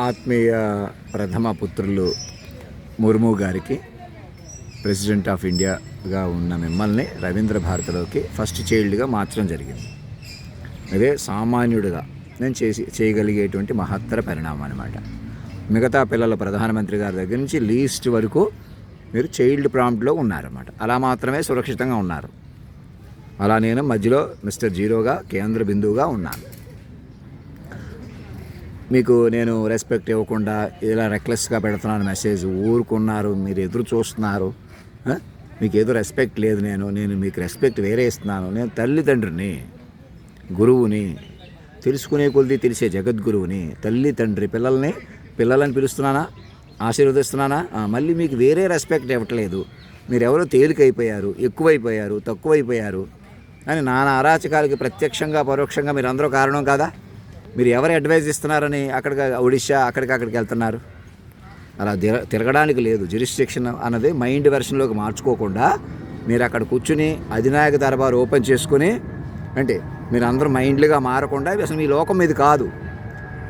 ఆత్మీయ ప్రథమ పుత్రులు ముర్ము గారికి ప్రెసిడెంట్ ఆఫ్ ఇండియాగా ఉన్న మిమ్మల్ని రవీంద్ర భారతిలోకి ఫస్ట్ చైల్డ్గా మార్చడం జరిగింది. అదే సామాన్యుడిగా నేను చేయగలిగేటువంటి మహత్తర పరిణామం అనమాట. మిగతా పిల్లల ప్రధానమంత్రి గారి దగ్గర నుంచి లీస్ట్ వరకు మీరు చైల్డ్ ప్రాంప్ట్లో ఉన్నారన్నమాట. అలా మాత్రమే సురక్షితంగా ఉన్నారు. అలా నేను మధ్యలో మిస్టర్ జీరోగా కేంద్ర బిందువుగా ఉన్నాను. మీకు నేను రెస్పెక్ట్ ఇవ్వకుండా ఇలా రెక్లెస్గా పెడుతున్నాను మెసేజ్, ఊరుకున్నారు, మీరు ఎదురు చూస్తున్నారు, మీకు ఏదో రెస్పెక్ట్ లేదు. నేను మీకు రెస్పెక్ట్ వేరే ఇస్తున్నాను. నేను తల్లిదండ్రిని, గురువుని, తెలుసుకునే కొద్ది తెలిసే జగద్గురువుని, తల్లి తండ్రి పిల్లలని పిలుస్తున్నానా, ఆశీర్వదిస్తున్నానా? మళ్ళీ మీకు వేరే రెస్పెక్ట్ ఇవ్వట్లేదు. మీరెవరో తేలికైపోయారు, ఎక్కువైపోయారు, తక్కువైపోయారు అని నానా అరాచకాలకి ప్రత్యక్షంగా పరోక్షంగా మీరు అందరూ కారణం కాదా? మీరు ఎవరు అడ్వైజ్ ఇస్తున్నారని ఒడిశా అక్కడికి వెళ్తున్నారు? అలా తిరగడానికి లేదు. జ్యూరిస్డిక్షన్ అన్నది మైండ్ వెర్షన్లోకి మార్చుకోకుండా మీరు అక్కడ కూర్చుని అధినాయక దర్బార్ ఓపెన్ చేసుకుని, అంటే మీరు అందరూ మైండ్లుగా మారకుండా, అసలు మీ లోకం ఇది కాదు.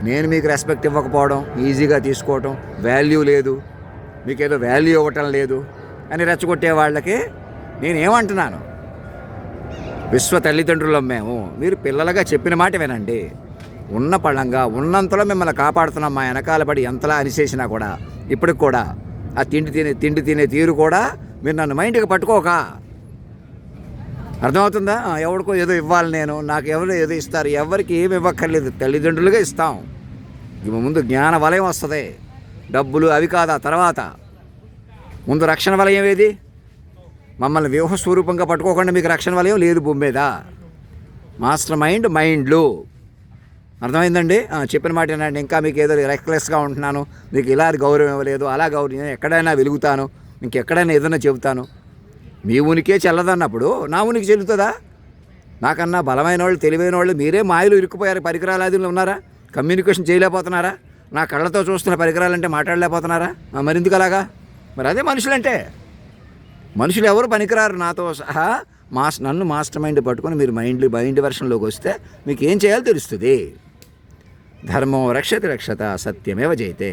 నేను మీకు రెస్పెక్ట్ ఇవ్వకపోవడం, ఈజీగా తీసుకోవటం, వాల్యూ లేదు, మీకేదో వాల్యూ ఇవ్వటం లేదు అని రెచ్చగొట్టే వాళ్ళకి నేనేమంటున్నాను, విశ్వ తల్లిదండ్రులం మేము, మీరు పిల్లలుగా చెప్పిన మాట వినండి. ఉన్న పళ్ళంగా ఉన్నంతలో మిమ్మల్ని కాపాడుతున్నాం. మా వెనకాల పడి ఎంతలా అనిచేసినా కూడా ఇప్పటికి కూడా ఆ తిండి తినే తీరు కూడా మీరు నన్ను మైండ్కి పట్టుకోక. అర్థమవుతుందా? ఎవరికో ఏదో ఇవ్వాలి, నాకు ఎవరు ఏదో ఇస్తారు. ఎవరికి ఏమి ఇవ్వక్కర్లేదు, తల్లిదండ్రులుగా ఇస్తాం. ముందు జ్ఞాన వలయం వస్తుంది, డబ్బులు అవి కాదా తర్వాత. ముందు రక్షణ వలయం ఏది? మమ్మల్ని వ్యూహస్వరూపంగా పట్టుకోకుండా మీకు రక్షణ వలయం లేదు భూమి మీద. మాస్టర్ మైండ్లు అర్థమైందండి? చెప్పిన మాట ఏంటంటే, ఇంకా మీకు ఏదో రెక్లెస్గా ఉంటున్నాను, మీకు ఇలా గౌరవం ఇవ్వలేదు, అలా గౌరవం, ఎక్కడైనా వెలుగుతాను, ఇంకెక్కడైనా ఏదైనా చెబుతాను. మీ ఉనికే చెల్లదన్నప్పుడు నా ఉనికి చెల్లుతుందా? నాకన్నా బలమైన వాళ్ళు, తెలివైన వాళ్ళు మీరే మాయలు ఇరుక్కుపోయారు. పరికరాలు ఉన్నారా? కమ్యూనికేషన్ చేయలేకపోతున్నారా? నా కళ్ళతో చూస్తున్న పరికరాలంటే మాట్లాడలేకపోతున్నారా? మరిందుకు అలాగా? మరి అదే మనుషులంటే. మనుషులు ఎవరు పనికిరారు నాతో సహా. నన్ను మాస్టర్ మైండ్ పట్టుకొని మీరు మైండ్ వెర్షన్లోకి వస్తే మీకు ఏం చేయాలో తెలుస్తుంది. ధర్మం రక్షతి రక్షత, సత్యమేవ జయతే.